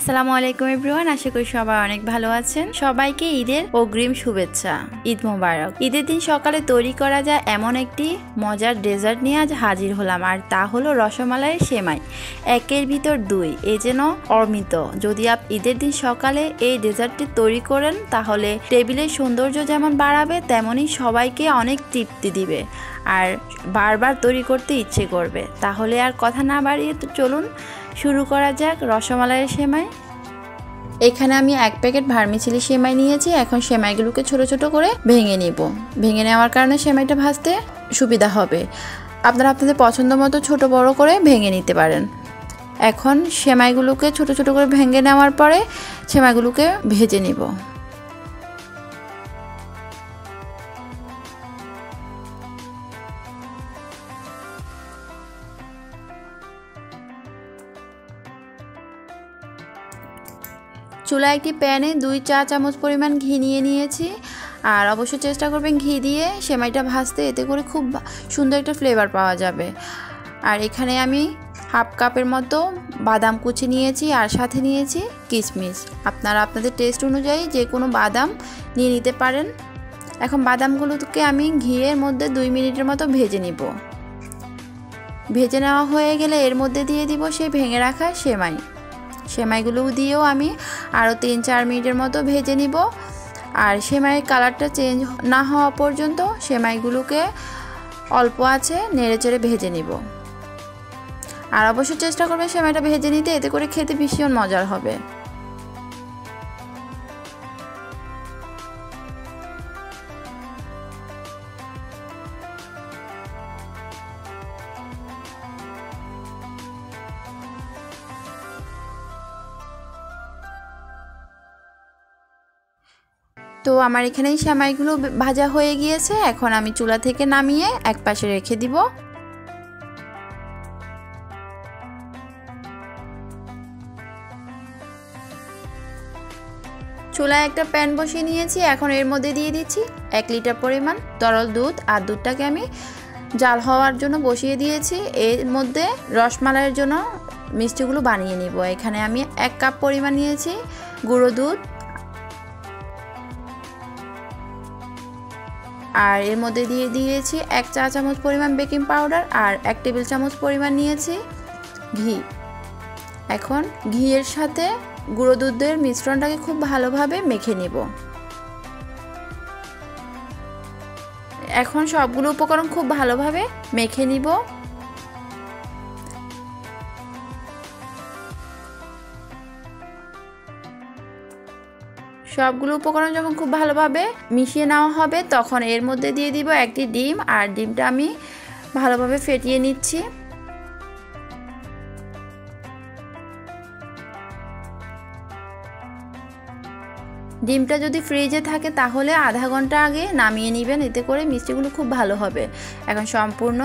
আসসালামু আলাইকুম এভরিওয়ান, আশা করি সবাই অনেক ভালো আছেন। সবাইকে ঈদের অগ্রিম শুভেচ্ছা। ঈদ মোবারক। ঈদের দিন সকালে তৈরি করা যায় এমন একটি মজার ডেজার্ট নিয়ে আজ হাজির হলাম, আর তা হলো রসমালাই সেমাই। একের ভিতর দুই, এ যেন অমৃত। যদি ঈদের দিন সকালে এই ডেজার্টটি তৈরি করেন তাহলে টেবিলের সৌন্দর্য যেমন বাড়াবে তেমনই সবাইকে অনেক তৃপ্তি দিবে আর বারবার তৈরি করতে ইচ্ছে করবে। তাহলে আর কথা না বাড়িয়ে তো চলুন শুরু করা যাক রসমালাই সেমাই। এখানে আমি 1 প্যাকেট ভার্মিসেলি সেমাই নিয়েছি। এখন সেমাইগুলোকে ছোট ছোট করে ভেঙে নিব। ভেঙে নেওয়ার কারণে সেমাইটা ভাজতে সুবিধা হবে। আপনারা আপনাদের পছন্দ মতো ছোট বড় করে ভেঙে নিতে পারেন। এখন সেমাইগুলোকে ছোট ছোট করে ভেঙে নেওয়ার পরে সেমাইগুলোকে ভেজে নিব। চুলায় একটি প্যানে 2 চা চামচ পরিমাণ ঘি নিয়ে নিয়েছি। আর অবশ্যই চেষ্টা করবেন ঘি দিয়ে সেমাইটা ভাজতে, এতে করে খুব সুন্দর একটা ফ্লেভার পাওয়া যাবে। আর এখানে আমি 1/2 কাপের মতো বাদাম কুচি নিয়েছি আর সাথে নিয়েছি কিশমিশ। আপনারা আপনাদের টেস্ট অনুযায়ী যে কোনো বাদাম নিয়ে নিতে পারেন। এখন বাদামগুলোকে আমি ঘিয়ের মধ্যে 2 মিনিটের মতো ভেজে নিব। ভেজে নেওয়া হয়ে গেলে এর মধ্যে দিয়ে দিব সেই ভেঙে রাখা সেমাইগুলো দিয়েও আমি আরও 3-4 মিনিটের মতো ভেজে নিব। আর সেমাইয়ের কালারটা চেঞ্জ না হওয়া পর্যন্ত সেমাইগুলোকে অল্প আছে নেড়েচেড়ে ভেজে নিব। আর অবশ্যই চেষ্টা করবেন সেমাইটা ভেজে নিতে, এতে করে খেতে ভীষণ মজার হবে। তো আমার এখানে সেমাইগুলো ভাজা হয়ে গিয়েছে। এখন আমি চুলা থেকে নামিয়ে এক পাশে রেখে দিব। চুলায় একটা প্যান বসিয়ে নিয়েছি। এখন এর মধ্যে দিয়ে দিচ্ছি 1 লিটার পরিমাণ তরল দুধ। আর দুধটাকে আমি জাল হওয়ার জন্য বসিয়ে দিয়েছি। এর মধ্যে রসমালাইয়ের জন্য মিষ্টিগুলো বানিয়ে নিব। এখানে আমি 1 কাপ পরিমাণ নিয়েছি গুঁড়ো দুধ। আর এর মধ্যে দিয়ে দিয়েছি 1 চা চামচ পরিমাণ বেকিং পাউডার আর 1 টেবিল চামচ পরিমাণ নিয়েছি ঘি। এখন ঘিয়ের সাথে গুঁড়ো দুধের মিশ্রণটাকে খুব ভালোভাবে মেখে নিব। এখন সবগুলো উপকরণ খুব ভালোভাবে মেখে নিব। সবগুলো উপকরণ যখন খুব ভালোভাবে মিশিয়ে নেওয়া হবে তখন এর মধ্যে দিয়ে দিব একটি ডিম। আর ডিমটা আমি ভালোভাবে ফেটিয়ে নিচ্ছি। ডিমটা যদি ফ্রিজে থাকে তাহলে আধা ঘন্টা আগে নামিয়ে নেবেন, এতে করে মিষ্টিগুলো খুব ভালো হবে। এখন সম্পূর্ণ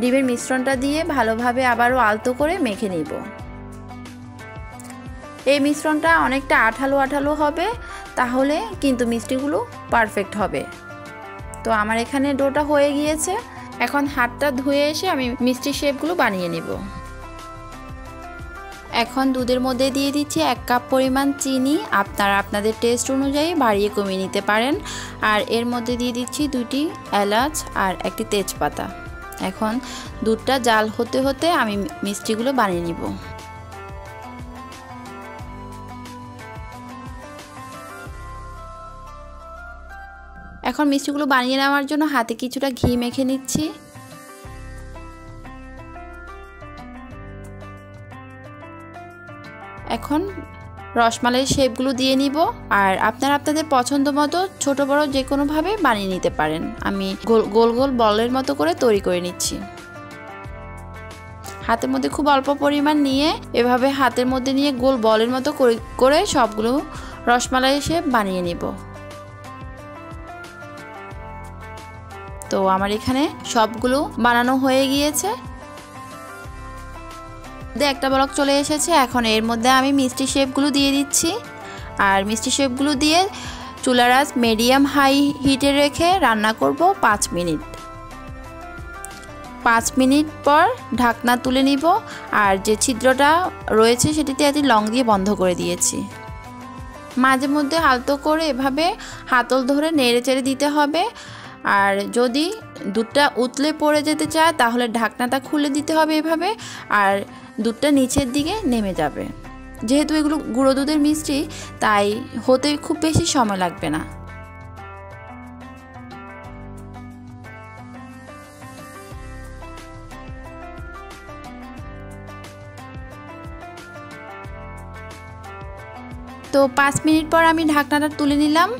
ডিমের মিশ্রণটা দিয়ে ভালোভাবে আবারও আলতো করে মেখে নিব। এই মিশ্রণটা অনেকটা আঠালো আঠালো হবে, তাহলে কিন্তু মিষ্টিগুলো পারফেক্ট হবে। তো আমার এখানে ডোটা হয়ে গিয়েছে। এখন হাতটা ধুয়ে এসে আমি মিষ্টি শেপগুলো বানিয়ে নেব। এখন দুধের মধ্যে দিয়ে দিচ্ছি 1 কাপ পরিমাণ চিনি। আপনারা আপনাদের টেস্ট অনুযায়ী বাড়িয়ে কমিয়ে নিতে পারেন। আর এর মধ্যে দিয়ে দিচ্ছি 2টি এলাচ আর একটি তেজপাতা। এখন দুধটা জাল হতে হতে আমি মিষ্টিগুলো বানিয়ে নিব। এখন মিষ্টিগুলো বানিয়ে নেওয়ার জন্য হাতে কিছুটা ঘি মেখে নিচ্ছি। এখন রসমালাইয়ের শেপগুলো দিয়ে নিব। আর আপনারা আপনাদের পছন্দ মতো ছোট বড় যে কোনোভাবে বানিয়ে নিতে পারেন। আমি গোল গোল বলের মতো করে তৈরি করে নিচ্ছি। হাতের মধ্যে খুব অল্প পরিমাণ নিয়ে এভাবে হাতের মধ্যে নিয়ে গোল বলের মতো করে সবগুলো রসমালাইয়ের শেপ বানিয়ে নিব। তো আমার এখানে সবগুলো বানানো হয়ে গিয়েছে। একটা ব্লক চলে এসেছে। এখন এর মধ্যে আমি মিষ্টি শেপগুলো দিয়ে দিচ্ছি। আর মিষ্টি শেপগুলো দিয়ে চুলার আঁচ মিডিয়াম হাই হিটে রেখে রান্না করব 5 মিনিট। 5 মিনিট পর ঢাকনা তুলে নিব আর যে ছিদ্রটা রয়েছে সেটিতে একটি লং দিয়ে বন্ধ করে দিয়েছি। মাঝে মধ্যে আলতো করে এভাবে হাতল ধরে নেড়েচেড়ে দিতে হবে। আর যদি দুধটা উতলে পড়ে যেতে চায় তাহলে ঢাকনাটা খুলে দিতে হবে এভাবে, আর দুধটা নিচের দিকে নেমে যাবে। যেহেতু এগুলো গুঁড়ো দুধের মিষ্টি তাই হতে খুব বেশি সময় লাগবে না। তো 5 মিনিট পর আমি ঢাকনাটা তুলে নিলাম।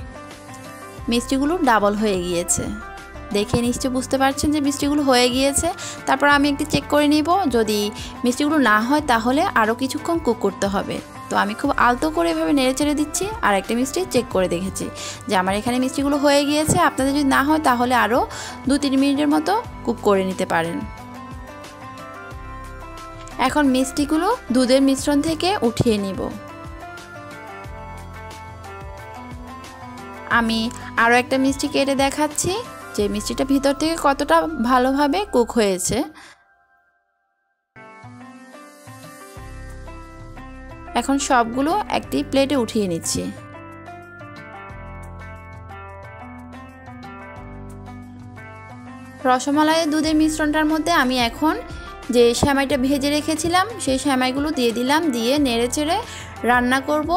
মিষ্টিগুলো ডাবল হয়ে গিয়েছে, দেখে নিশ্চয়ই বুঝতে পারছেন যে মিষ্টিগুলো হয়ে গিয়েছে। তারপর আমি একটু চেক করে নিব, যদি মিষ্টিগুলো না হয় তাহলে আরও কিছুক্ষণ কুক করতে হবে। তো আমি খুব আলতো করে এভাবে নেড়েচেড়ে দিচ্ছি আর একটা মিষ্টি চেক করে দেখেছি যে আমার এখানে মিষ্টিগুলো হয়ে গিয়েছে। আপনাদের যদি না হয় তাহলে আরও 2-3 মিনিটের মতো কুক করে নিতে পারেন। এখন মিষ্টিগুলো দুধের মিশ্রণ থেকে উঠিয়ে নিব। আমি আরও একটা মিষ্টি কেটে দেখাচ্ছি যে মিষ্টিটা ভিতর থেকে কতটা ভালোভাবে কুক হয়েছে। এখন সবগুলো একটি প্লেটে উঠিয়ে নিচ্ছি। রসমালাইয়ের দুধের মিশ্রণটার মধ্যে আমি এখন যে সেমাইটা ভেজে রেখেছিলাম সেই সেমাইগুলো দিয়ে দিলাম, দিয়ে নেড়েচেড়ে রান্না করব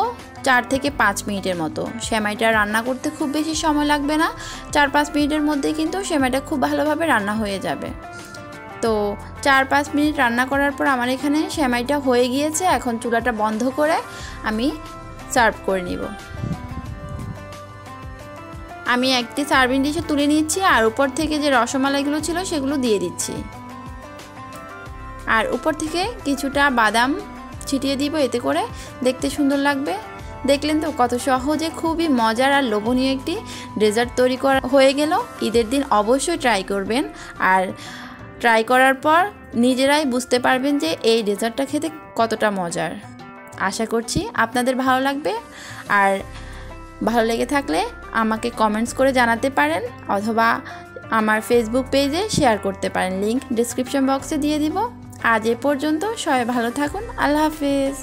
4 থেকে 5 মিনিটের মতো। সেমাইটা রান্না করতে খুব বেশি সময় লাগবে না, 4-5 মিনিটের মধ্যে কিন্তু সেমাইটা খুব ভালোভাবে রান্না হয়ে যাবে। তো 4-5 মিনিট রান্না করার পর আমার এখানে সেমাইটা হয়ে গিয়েছে। এখন চুলাটা বন্ধ করে আমি সার্ভ করে নিব। আমি একটি সার্ভিং ডিশে তুলে নিচ্ছি আর উপর থেকে যে রসমালাইগুলো ছিল সেগুলো দিয়ে দিচ্ছি, আর উপর থেকে কিছুটা বাদাম ছিটিয়ে দিব, এতে করে দেখতে সুন্দর লাগবে। দেখলেন তো কত সহজে খুবই মজার আর লোভনীয় একটি ডেজার্ট তৈরি করা হয়ে গেল। ঈদের দিন অবশ্যই ট্রাই করবেন, আর ট্রাই করার পর নিজেরাই বুঝতে পারবেন যে এই ডেজার্টটা খেতে কতটা মজার। আশা করছি আপনাদের ভালো লাগবে, আর ভালো লেগে থাকলে আমাকে কমেন্টস করে জানাতে পারেন অথবা আমার ফেসবুক পেজে শেয়ার করতে পারেন, লিংক ডেসক্রিপশন বক্সে দিয়ে দিব। আজ এ পর্যন্ত, সবাই ভালো থাকুন, আল্লাহ হাফেজ।